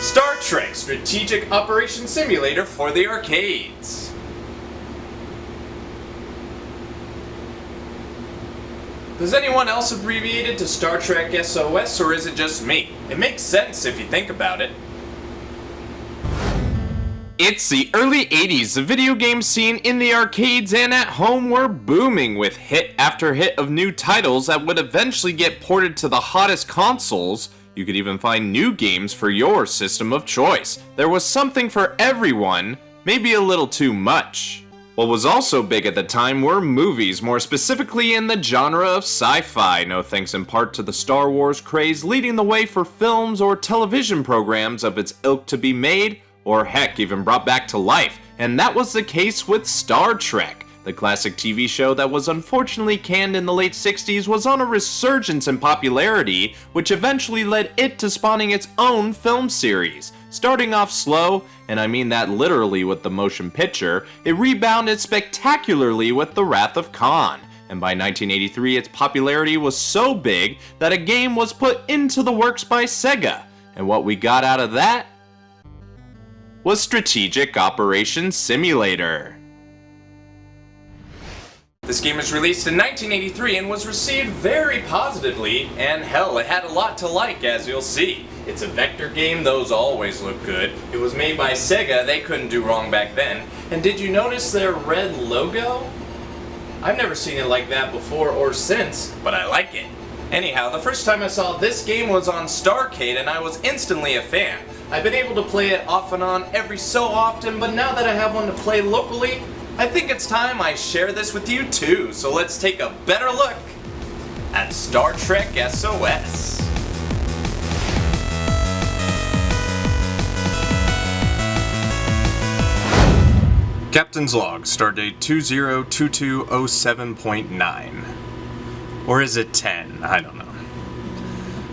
Star Trek Strategic Operations Simulator for the arcades. Does anyone else abbreviate it to Star Trek SOS, or is it just me? It makes sense if you think about it. It's the early 80s. The video game scene in the arcades and at home were booming, with hit after hit of new titles that would eventually get ported to the hottest consoles. You could even find new games for your system of choice. There was something for everyone, maybe a little too much. What was also big at the time were movies, more specifically in the genre of sci-fi, no thanks in part to the Star Wars craze leading the way for films or television programs of its ilk to be made, or heck, even brought back to life. And that was the case with Star Trek. The classic TV show that was unfortunately canned in the late 60s was on a resurgence in popularity, which eventually led it to spawning its own film series. Starting off slow, and I mean that literally with the motion picture, it rebounded spectacularly with The Wrath of Khan. And by 1983, its popularity was so big that a game was put into the works by Sega. And what we got out of that was Strategic Operations Simulator. This game was released in 1983 and was received very positively, and hell, it had a lot to like, as you'll see. It's a vector game, those always look good. It was made by Sega, they couldn't do wrong back then. And did you notice their red logo? I've never seen it like that before or since, but I like it. Anyhow, the first time I saw this game was on Starcade and I was instantly a fan. I've been able to play it off and on every so often, but now that I have one to play locally, I think it's time I share this with you too, so let's take a better look at Star Trek SOS. Captain's Log, Stardate 202207.9. Or is it 10? I don't know.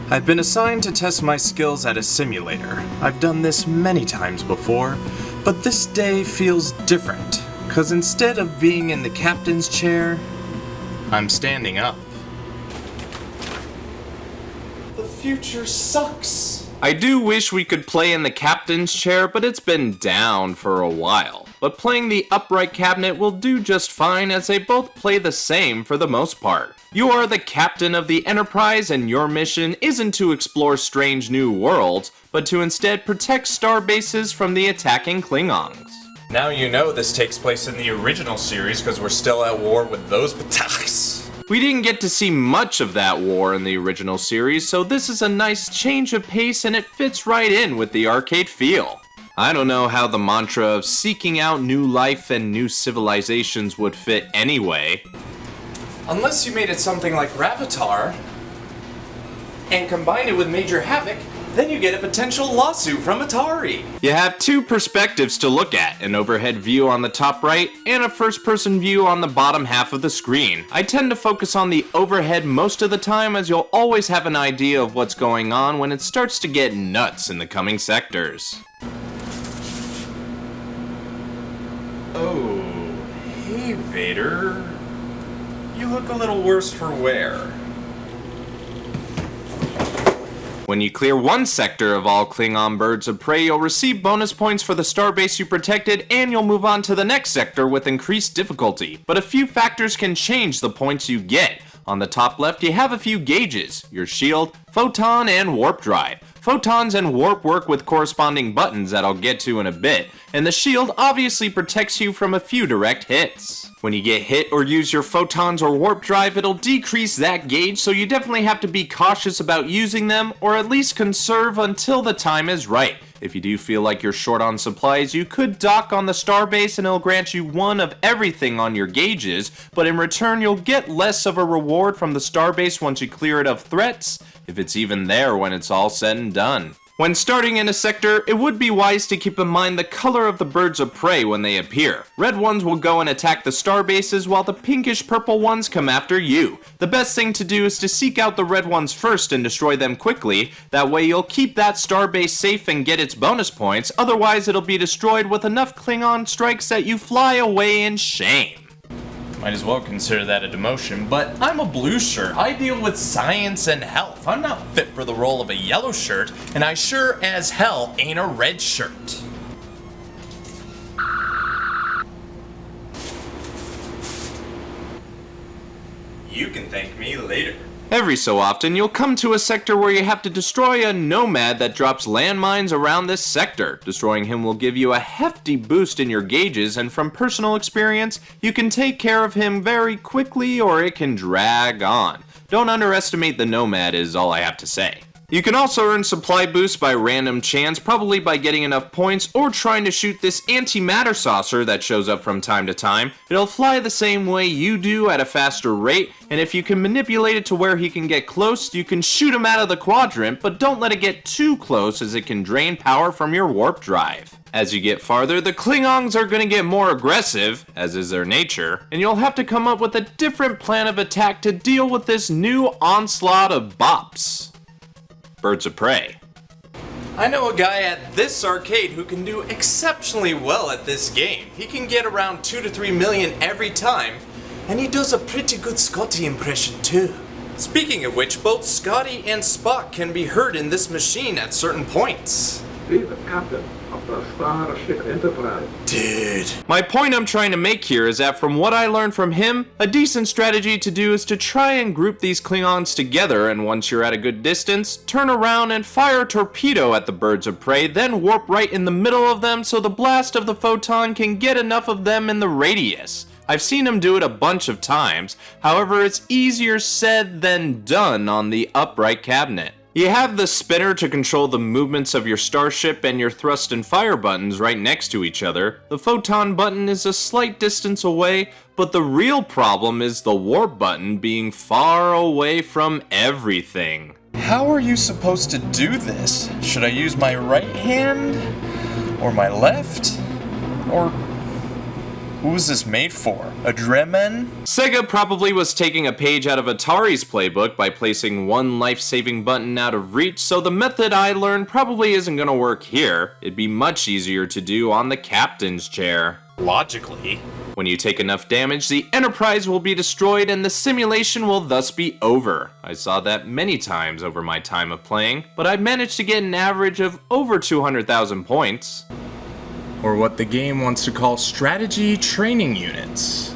I've been assigned to test my skills at a simulator. I've done this many times before, but this day feels different. Because instead of being in the captain's chair, I'm standing up. The future sucks. I do wish we could play in the captain's chair, but it's been down for a while. But playing the upright cabinet will do just fine, as they both play the same for the most part. You are the captain of the Enterprise, and your mission isn't to explore strange new worlds, but to instead protect star bases from the attacking Klingons. Now you know this takes place in the original series because we're still at war with those Bataks. We didn't get to see much of that war in the original series, so this is a nice change of pace and it fits right in with the arcade feel. I don't know how the mantra of seeking out new life and new civilizations would fit anyway. Unless you made it something like Ravatar and combined it with Major Havoc, then you get a potential lawsuit from Atari. You have two perspectives to look at, an overhead view on the top right and a first-person view on the bottom half of the screen. I tend to focus on the overhead most of the time, as you'll always have an idea of what's going on when it starts to get nuts in the coming sectors. Oh, hey Vader. You look a little worse for wear. When you clear one sector of all Klingon birds of prey, you'll receive bonus points for the starbase you protected, and you'll move on to the next sector with increased difficulty. But a few factors can change the points you get. On the top left, you have a few gauges: your shield, Photon and warp drive. Photons and warp work with corresponding buttons that I'll get to in a bit, and the shield obviously protects you from a few direct hits. When you get hit or use your photons or warp drive, it'll decrease that gauge, so you definitely have to be cautious about using them, or at least conserve until the time is right. If you do feel like you're short on supplies, you could dock on the starbase and it'll grant you one of everything on your gauges, but in return you'll get less of a reward from the starbase once you clear it of threats, if it's even there when it's all said and done. When starting in a sector, it would be wise to keep in mind the color of the birds of prey when they appear. Red ones will go and attack the starbases while the pinkish purple ones come after you. The best thing to do is to seek out the red ones first and destroy them quickly. That way you'll keep that starbase safe and get its bonus points, otherwise it'll be destroyed with enough Klingon strikes that you fly away in shame. Might as well consider that a demotion, but I'm a blue shirt. I deal with science and health. I'm not fit for the role of a yellow shirt, and I sure as hell ain't a red shirt. You can thank me later. Every so often, you'll come to a sector where you have to destroy a nomad that drops landmines around this sector. Destroying him will give you a hefty boost in your gauges, and from personal experience, you can take care of him very quickly or it can drag on. Don't underestimate the nomad is all I have to say. You can also earn supply boosts by random chance, probably by getting enough points or trying to shoot this antimatter saucer that shows up from time to time. It'll fly the same way you do at a faster rate, and if you can manipulate it to where he can get close, you can shoot him out of the quadrant, but don't let it get too close as it can drain power from your warp drive. As you get farther, the Klingons are going to get more aggressive, as is their nature, and you'll have to come up with a different plan of attack to deal with this new onslaught of bops. Birds of prey. I know a guy at this arcade who can do exceptionally well at this game. He can get around 2 to 3 million every time, and he does a pretty good Scotty impression too. Speaking of which, both Scotty and Spock can be heard in this machine at certain points. Be the captain of the Starship Enterprise. Dude. My point I'm trying to make here is that from what I learned from him, a decent strategy to do is to try and group these Klingons together, and once you're at a good distance, turn around and fire a torpedo at the birds of prey, then warp right in the middle of them so the blast of the photon can get enough of them in the radius. I've seen him do it a bunch of times, however it's easier said than done on the upright cabinet. You have the spinner to control the movements of your starship and your thrust and fire buttons right next to each other. The photon button is a slight distance away, but the real problem is the warp button being far away from everything. How are you supposed to do this? Should I use my right hand? Or my left? Or who was this made for? A Dremen? Sega probably was taking a page out of Atari's playbook by placing one life-saving button out of reach, so the method I learned probably isn't gonna work here. It'd be much easier to do on the captain's chair. Logically. When you take enough damage, the Enterprise will be destroyed and the simulation will thus be over. I saw that many times over my time of playing, but I managed to get an average of over 200,000 points. Or what the game wants to call strategy training units.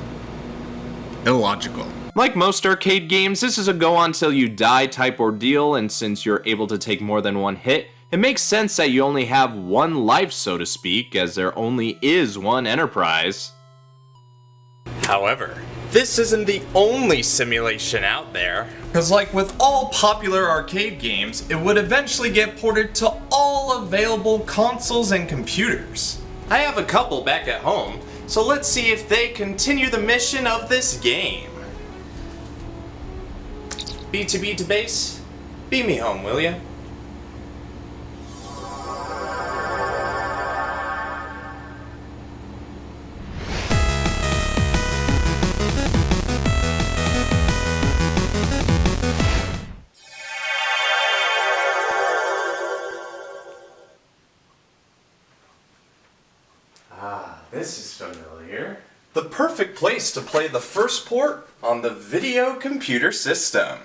Illogical. Like most arcade games, this is a go on till you die type ordeal, and since you're able to take more than one hit, it makes sense that you only have one life, so to speak, as there only is one Enterprise. However, this isn't the only simulation out there. Because like with all popular arcade games, it would eventually get ported to all available consoles and computers. I have a couple back at home, so let's see if they continue the mission of this game. B2B to base, beam me home, will ya? This is familiar. The perfect place to play the first port on the video computer system.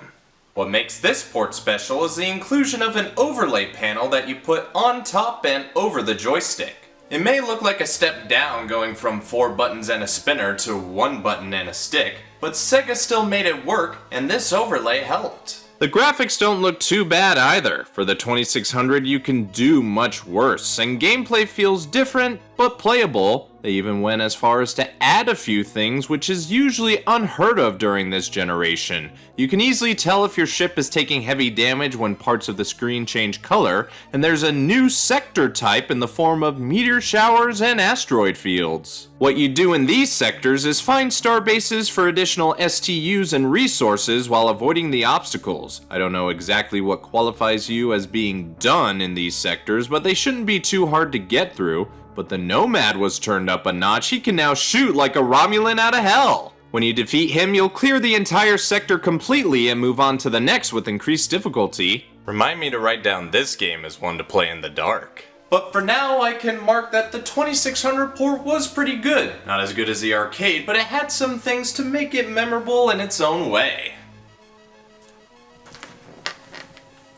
What makes this port special is the inclusion of an overlay panel that you put on top and over the joystick. It may look like a step down going from 4 buttons and a spinner to 1 button and a stick, but Sega still made it work and this overlay helped. The graphics don't look too bad either. For the 2600 you can do much worse, and gameplay feels different but playable. They even went as far as to add a few things which is usually unheard of during this generation. You can easily tell if your ship is taking heavy damage when parts of the screen change color, and there's a new sector type in the form of meteor showers and asteroid fields. What you do in these sectors is find star bases for additional STUs and resources while avoiding the obstacles. I don't know exactly what qualifies you as being done in these sectors, but they shouldn't be too hard to get through. But the Nomad was turned up a notch. He can now shoot like a Romulan out of hell. When you defeat him, you'll clear the entire sector completely and move on to the next with increased difficulty. Remind me to write down this game as one to play in the dark. But for now, I can mark that the 2600 port was pretty good. Not as good as the arcade, but it had some things to make it memorable in its own way.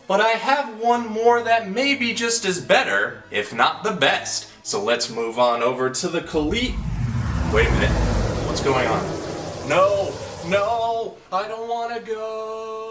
But I have one more that may be just as better, if not the best. So let's move on over to the Wait a minute, what's going on? No, no, I don't want to go.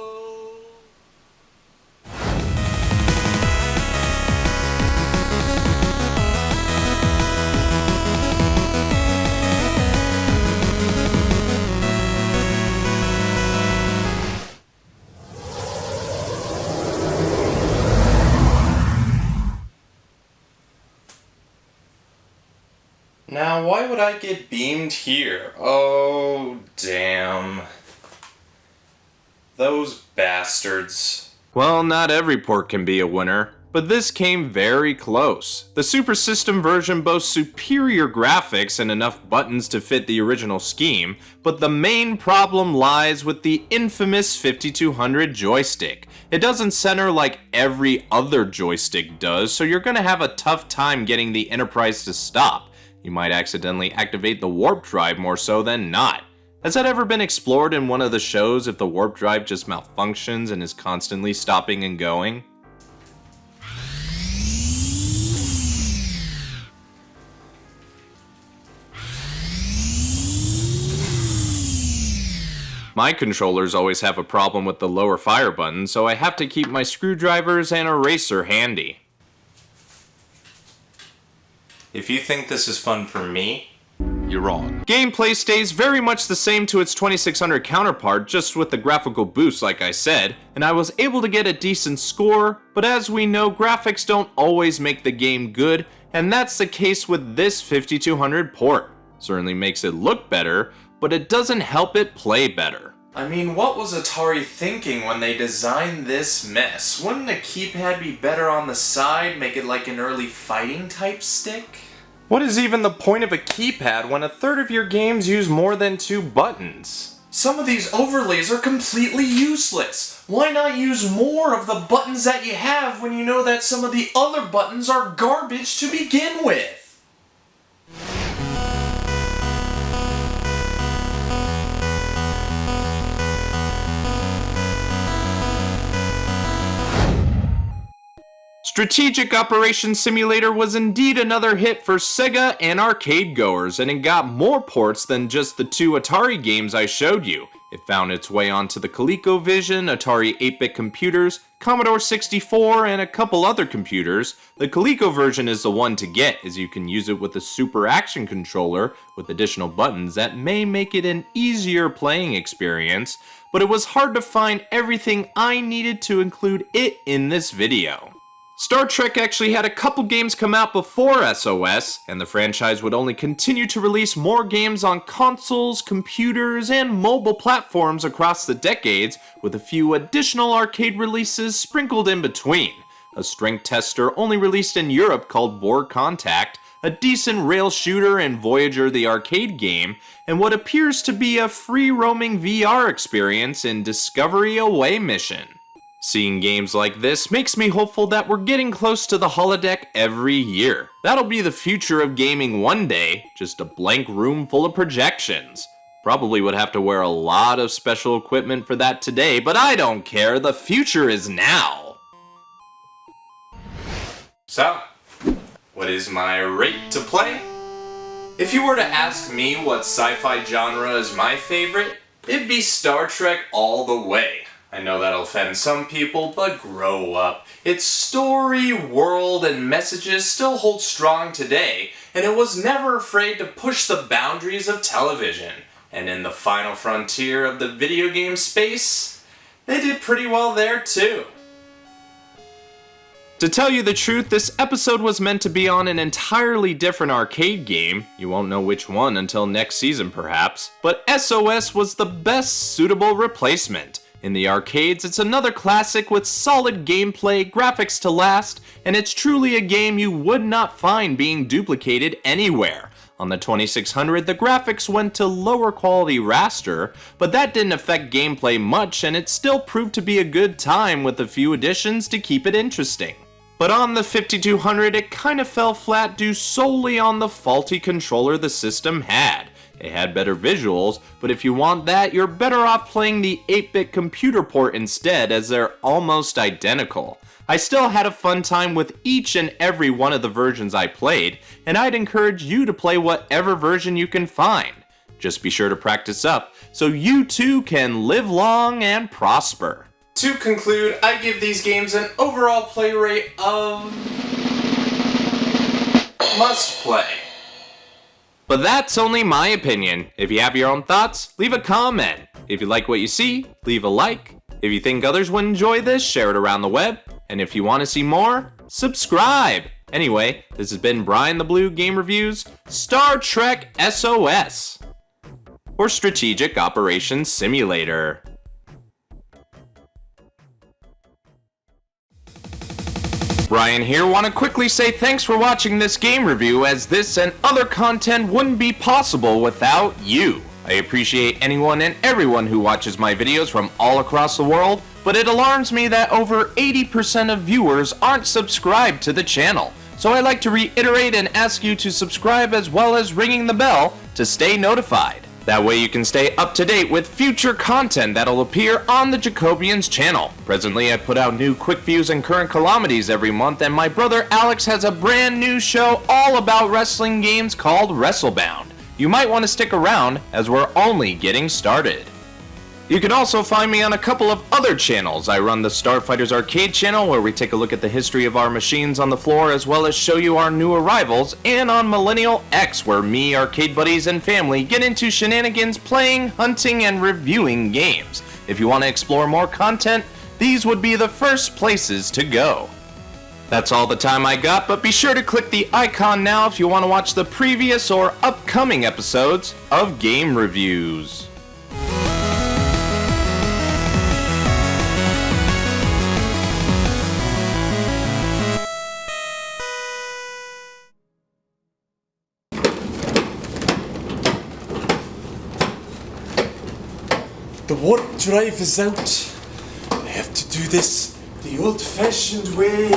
Now, why would I get beamed here? Oh, damn. Those bastards. Well, not every port can be a winner, but this came very close. The Super System version boasts superior graphics and enough buttons to fit the original scheme, but the main problem lies with the infamous 5200 joystick. It doesn't center like every other joystick does, so you're gonna have a tough time getting the Enterprise to stop. You might accidentally activate the warp drive more so than not. Has that ever been explored in one of the shows if the warp drive just malfunctions and is constantly stopping and going? My controllers always have a problem with the lower fire button, so I have to keep my screwdrivers and eraser handy. If you think this is fun for me, you're wrong. Gameplay stays very much the same to its 2600 counterpart, just with the graphical boost like I said, and I was able to get a decent score, but as we know, graphics don't always make the game good, and that's the case with this 5200 port. Certainly makes it look better, but it doesn't help it play better. I mean, what was Atari thinking when they designed this mess? Wouldn't a keypad be better on the side, make it like an early fighting type stick? What is even the point of a keypad when a third of your games use more than 2 buttons? Some of these overlays are completely useless. Why not use more of the buttons that you have when you know that some of the other buttons are garbage to begin with? Strategic Operations Simulator was indeed another hit for Sega and arcade goers, and it got more ports than just the 2 Atari games I showed you. It found its way onto the ColecoVision, Atari 8-bit computers, Commodore 64, and a couple other computers. The Coleco version is the one to get, as you can use it with a Super Action controller with additional buttons that may make it an easier playing experience, but it was hard to find everything I needed to include it in this video. Star Trek actually had a couple games come out before SOS, and the franchise would only continue to release more games on consoles, computers, and mobile platforms across the decades, with a few additional arcade releases sprinkled in between. A strength tester only released in Europe called Borg Contact, a decent rail shooter in Voyager the arcade game, and what appears to be a free-roaming VR experience in Discovery Away Mission. Seeing games like this makes me hopeful that we're getting close to the holodeck every year. That'll be the future of gaming one day, just a blank room full of projections. Probably would have to wear a lot of special equipment for that today, but I don't care, the future is now. So, what is my rate to play? If you were to ask me what sci-fi genre is my favorite, it'd be Star Trek all the way. I know that'll offend some people, but grow up. Its story, world, and messages still hold strong today, and it was never afraid to push the boundaries of television. And in the final frontier of the video game space, they did pretty well there too. To tell you the truth, this episode was meant to be on an entirely different arcade game. You won't know which one until next season perhaps, but SOS was the best suitable replacement. In the arcades, it's another classic with solid gameplay, graphics to last, and it's truly a game you would not find being duplicated anywhere. On the 2600, the graphics went to lower quality raster, but that didn't affect gameplay much, and it still proved to be a good time with a few additions to keep it interesting. But on the 5200, it kinda fell flat due solely on the faulty controller the system had. It had better visuals, but if you want that, you're better off playing the 8-bit computer port instead, as they're almost identical. I still had a fun time with each and every one of the versions I played, and I'd encourage you to play whatever version you can find. Just be sure to practice up, so you too can live long and prosper. To conclude, I give these games an overall play rate of must play. But that's only my opinion. If you have your own thoughts, leave a comment. If you like what you see, leave a like. If you think others would enjoy this, share it around the web. And if you want to see more, subscribe. Anyway, this has been BrianTheBlue Game Reviews, Star Trek SOS, or Strategic Operations Simulator. Brian here, want to quickly say thanks for watching this game review, as this and other content wouldn't be possible without you. I appreciate anyone and everyone who watches my videos from all across the world, but it alarms me that over 80% of viewers aren't subscribed to the channel. So I'd like to reiterate and ask you to subscribe as well as ringing the bell to stay notified. That way you can stay up to date with future content that'll appear on the Jacobians channel. Presently I put out new quick views and current calamities every month, and my brother Alex has a brand new show all about wrestling games called WrestleBound. You might want to stick around, as we're only getting started. You can also find me on a couple of other channels. I run the Starfighters Arcade channel, where we take a look at the history of our machines on the floor as well as show you our new arrivals, and on Millennial X, where me, arcade buddies, and family get into shenanigans playing, hunting, and reviewing games. If you want to explore more content, these would be the first places to go. That's all the time I got, but be sure to click the icon now if you want to watch the previous or upcoming episodes of Game Reviews. The warp drive is out. I have to do this the old-fashioned way.